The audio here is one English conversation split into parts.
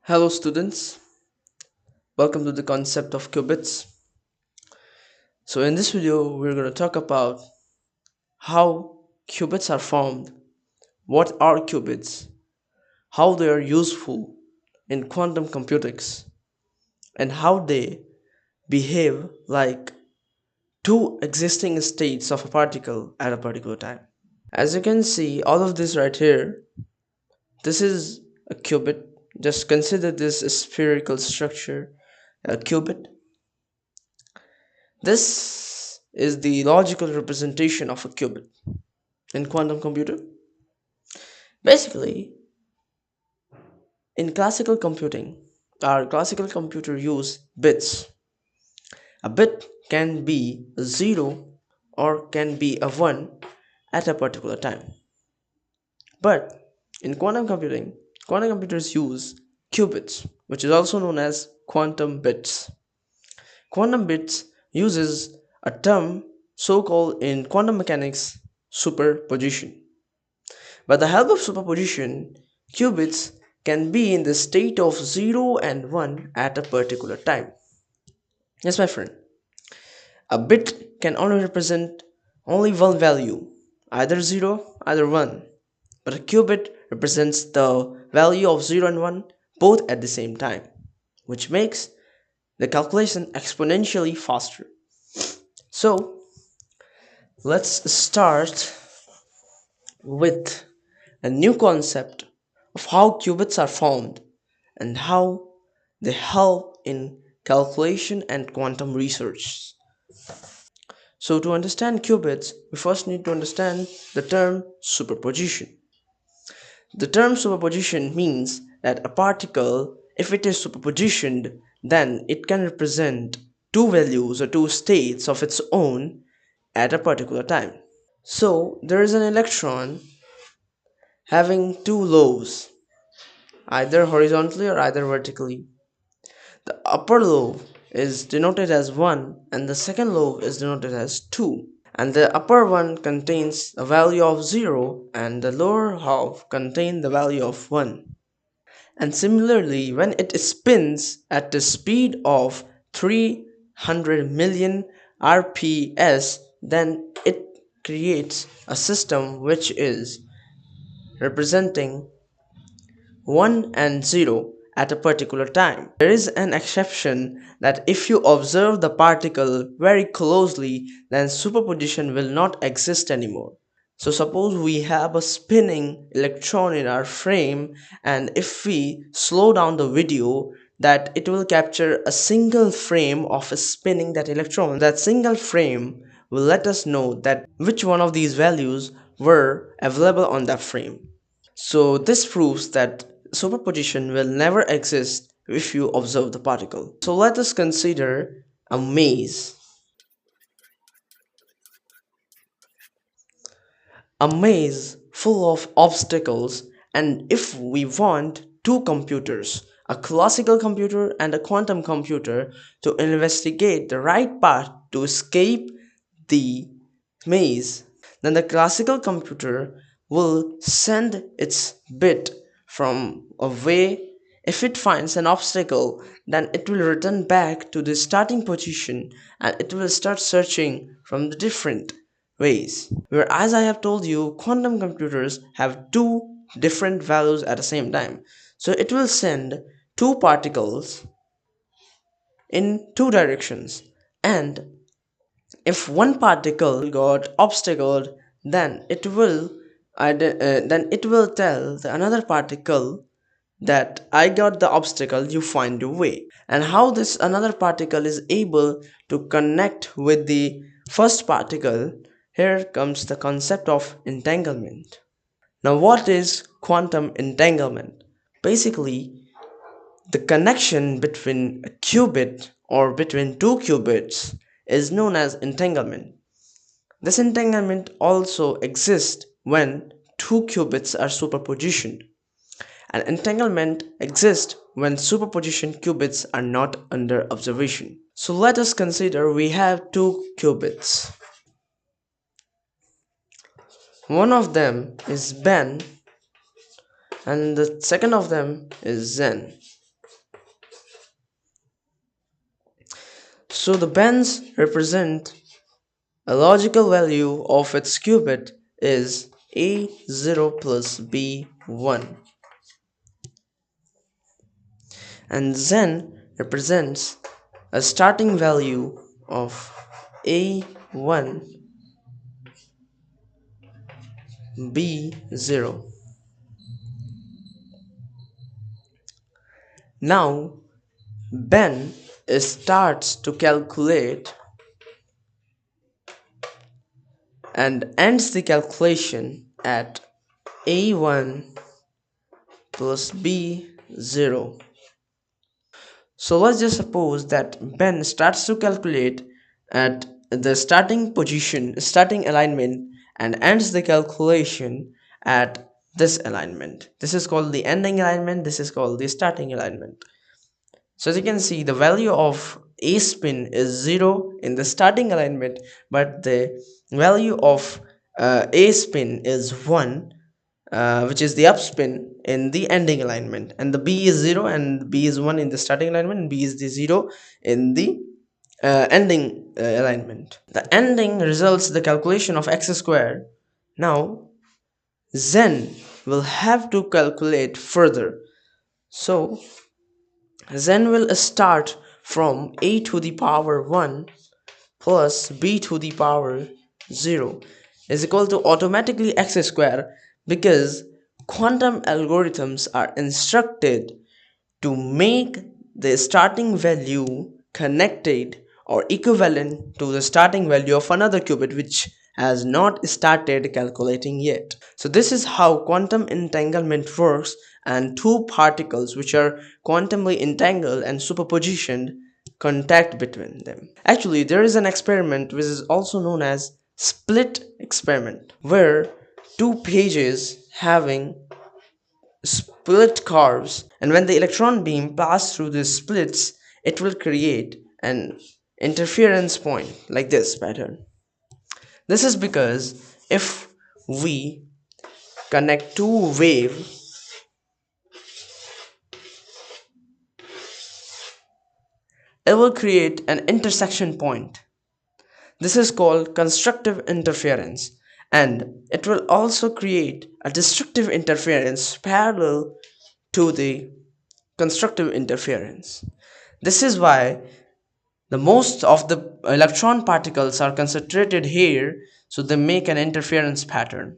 Hello students, welcome to the concept of qubits. So in this video we're going to talk about how qubits are formed, what are qubits, how they are useful in quantum computers, and how they behave like two existing states of a particle at a particular time. As you can see, all of this right here, this is a qubit. Just consider this a spherical structure, a qubit. This is the logical representation of a qubit in quantum computer. Basically, in classical computing, our classical computer use bits. A bit can be a 0 or can be a 1 at a particular time. But in quantum computers use qubits, which is also known as quantum bits. Quantum bits uses a term so called in quantum mechanics superposition. By the help of superposition, qubits can be in the state of 0 and 1 at a particular time. Yes, my friend, a bit can only represent only one value, either 0, either 1. But a qubit represents the value of 0 and 1 both at the same time, which makes the calculation exponentially faster. So, let's start with a new concept of how qubits are formed and how they help in calculation and quantum research. So, to understand qubits, we first need to understand the term superposition. The term superposition means that a particle, if it is superpositioned, then it can represent two values or two states of its own at a particular time. So, there is an electron having two lobes, either horizontally or either vertically. The upper lobe is denoted as 1 and the second lobe is denoted as 2. And the upper one contains the value of 0 and the lower half contain the value of 1. And similarly, when it spins at the speed of 300 million RPS, then it creates a system which is representing 1 and 0 at a particular time. There is an exception that if you observe the particle very closely, then superposition will not exist anymore. So suppose we have a spinning electron in our frame, and if we slow down the video, that it will capture a single frame of a spinning that electron. That single frame will let us know that which one of these values were available on that frame. So this proves that superposition will never exist if you observe the particle. So let us consider a maze. A maze full of obstacles, and if we want two computers, a classical computer and a quantum computer, to investigate the right path to escape the maze, then the classical computer will send its bit from away. If it finds an obstacle, then it will return back to the starting position and it will start searching from the different ways. Where, as I have told you, quantum computers have two different values at the same time. So it will send two particles in two directions, and if one particle got obstacled, then it will tell the another particle that I got the obstacle, you find your way. And how this another particle is able to connect with the first particle, here comes the concept of entanglement. Now, what is quantum entanglement? Basically, the connection between a qubit or between two qubits is known as entanglement. This entanglement also exists when two qubits are superpositioned. And entanglement exists when superposition qubits are not under observation. So let us consider we have two qubits. One of them is Ben and the second of them is Zen. So the bends represent a logical value of its qubit is A0 plus B1, and Zen represents a starting value of A1 B0. Now Ben starts to calculate and ends the calculation at A1 plus B0. So let's just suppose that Ben starts to calculate at the starting position, starting alignment, and ends the calculation at this alignment. This is called the ending alignment, this is called the starting alignment. So as you can see, the value of A spin is 0 in the starting alignment, but the value of A spin is 1, which is the upspin in the ending alignment, and the B is 0 and B is 1 in the starting alignment, and B is the 0 in the ending alignment. The ending results the calculation of x squared. Now Zen will have to calculate further. So Zen will start from a to the power 1 plus b to the power 0 is equal to automatically x square, because quantum algorithms are instructed to make the starting value connected or equivalent to the starting value of another qubit which has not started calculating yet. So this is how quantum entanglement works, and two particles which are quantumly entangled and superpositioned contact between them. Actually, there is an experiment which is also known as split experiment, where two pages having split curves, and when the electron beam passes through these splits, it will create an interference point like this pattern. This is because if we connect two waves, it will create an intersection point. This is called constructive interference, and it will also create a destructive interference parallel to the constructive interference. This is why the most of the electron particles are concentrated here, so they make an interference pattern.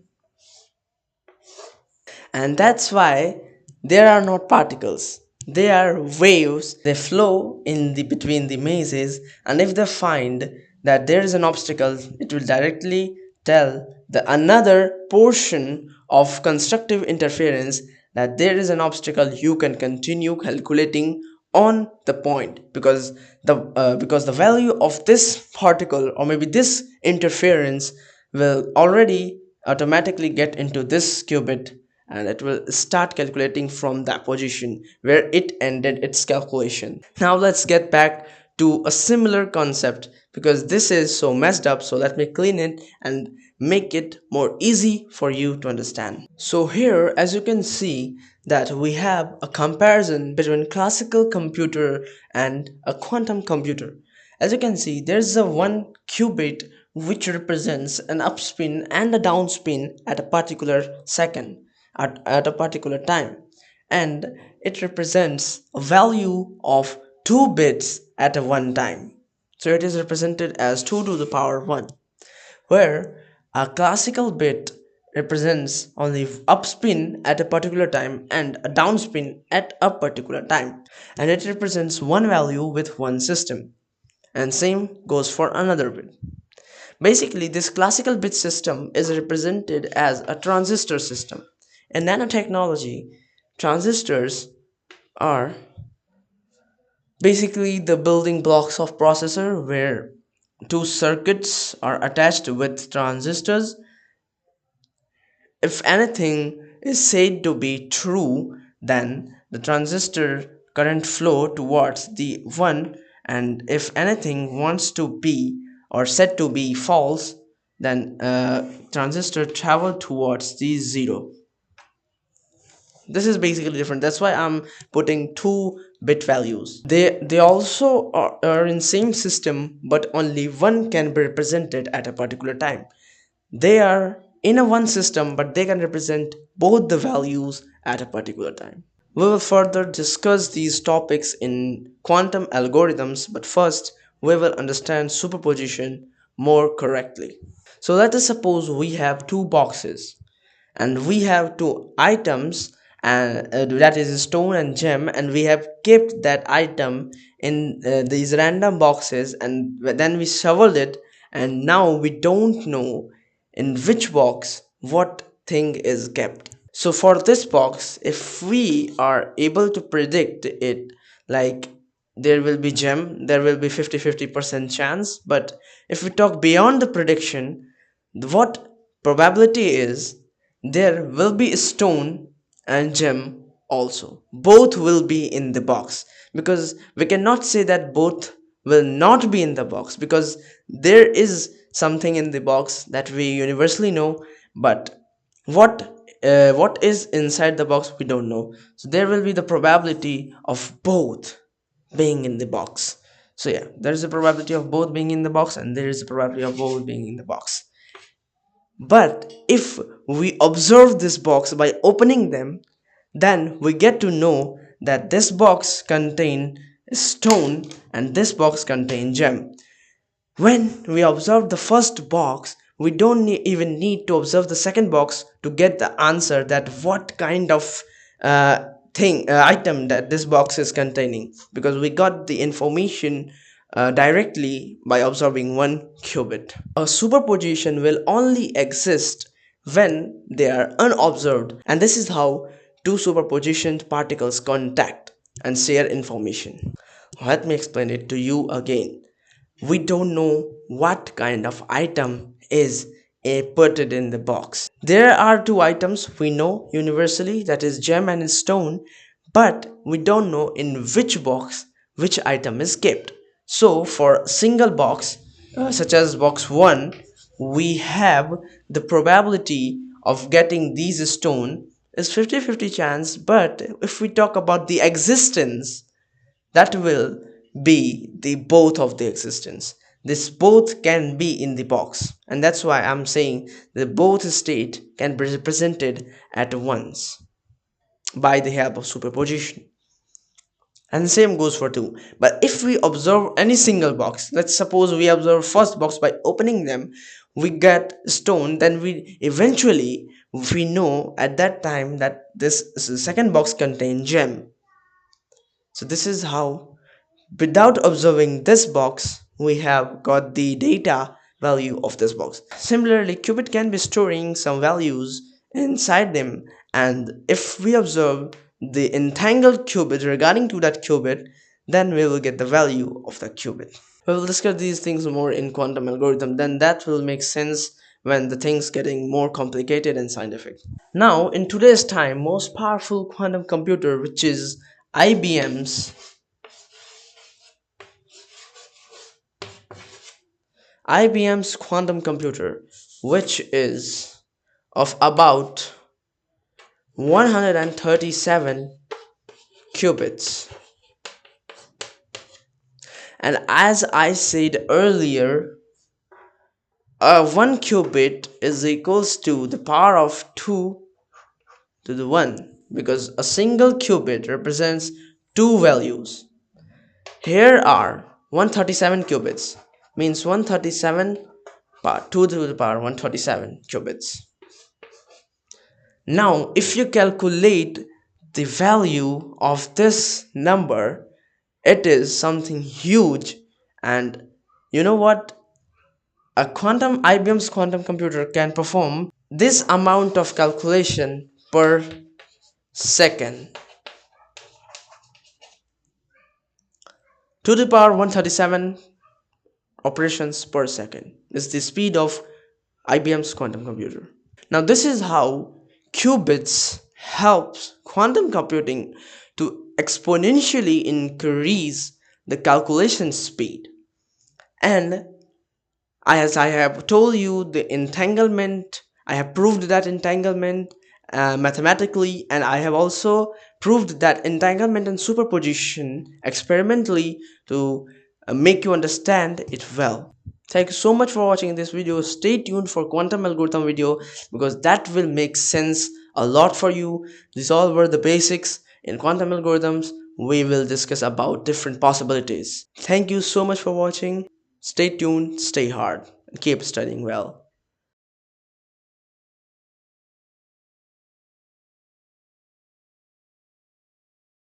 And that's why there are not particles, they are waves. They flow in the between the mazes, and if they find that there is an obstacle, it will directly tell the another portion of constructive interference that there is an obstacle, you can continue calculating on the point, because the value of this particle or maybe this interference will already automatically get into this qubit, and it will start calculating from that position where it ended its calculation. Now let's get back to a similar concept, because this is so messed up, so let me clean it and make it more easy for you to understand. So here, as you can see, that we have a comparison between classical computer and a quantum computer. As you can see, there's a one qubit which represents an upspin and a downspin at a particular second, at a particular time, and it represents a value of 2 bits at a one time. So it is represented as 2 to the power 1, where a classical bit represents only upspin at a particular time and a downspin at a particular time, and it represents one value with one system, and same goes for another bit. Basically, this classical bit system is represented as a transistor system. In nanotechnology, transistors are basically the building blocks of processor, where two circuits are attached with transistors. If anything is said to be true, then the transistor current flow towards the 1, and if anything wants to be or said to be false, then transistor travel towards the 0. This is basically different. That's why I'm putting 2 bit values. They also are in same system, but only one can be represented at a particular time. They are in a one system, but they can represent both the values at a particular time. We will further discuss these topics in quantum algorithms, but first we will understand superposition more correctly. So let us suppose we have two boxes and we have two items, and that is stone and gem, and we have kept that item in these random boxes, and then we shoveled it, and now we don't know in which box what thing is kept. So for this box, if we are able to predict it, like there will be gem, there will be 50-50% chance. But if we talk beyond the prediction, what probability is, there will be stone and gem also. Both will be in the box, because we cannot say that both will not be in the box, because there is something in the box that we universally know, but what what is inside the box we don't know. So there will be the probability of both being in the box. So yeah, there is a probability of both being in the box, and there is a probability of both being in the box. But if we observe this box by opening them, then we get to know that this box contain stone and this box contain gem. When we observe the first box, we don't even need to observe the second box to get the answer that what kind of item that this box is containing, because we got the information directly by observing one qubit. A superposition will only exist when they are unobserved, and this is how two superpositioned particles contact and share information. Let me explain it to you again. We don't know what kind of item is put it in the box. There are two items we know universally, that is gem and stone, but we don't know in which box which item is kept. So for a single box, such as box 1, we have the probability of getting these stone is 50-50 chance. But if we talk about the existence, that will be the both of the existence. This both can be in the box, and that's why I'm saying the both state can be represented at once by the help of superposition. And the same goes for 2. But if we observe any single box, let's suppose we observe first box, by opening them we get stone, then we eventually we know at that time that this second box contains gem. So this is how, without observing this box, we have got the data value of this box. Similarly, qubit can be storing some values inside them, and if we observe the entangled qubit regarding to that qubit, then we will get the value of the qubit. We will discuss these things more in quantum algorithm, then that will make sense when the things getting more complicated and scientific. Now in today's time, most powerful quantum computer, which is IBM's IBM's quantum computer, which is of about 137 qubits. And as I said earlier, 1 qubit is equals to the power of 2 to the 1, because a single qubit represents two values. Here are 137 qubits, means 137 power 2 to the power 137 qubits. Now if you calculate the value of this number, it is something huge. And you know what, a quantum IBM's quantum computer can perform this amount of calculation per second. To the power 137 operations per second is the speed of IBM's quantum computer. Now this is how qubits helps quantum computing to exponentially increase the calculation speed. And as I have told you, the entanglement, I have proved that entanglement, mathematically, and I have also proved that entanglement and superposition experimentally to make you understand it well. Thank you so much for watching this video. Stay tuned for quantum algorithm video because that will make sense a lot for you. These all were the basics. In quantum algorithms we will discuss about different possibilities. Thank you so much for watching. Stay tuned, stay hard, and keep studying well.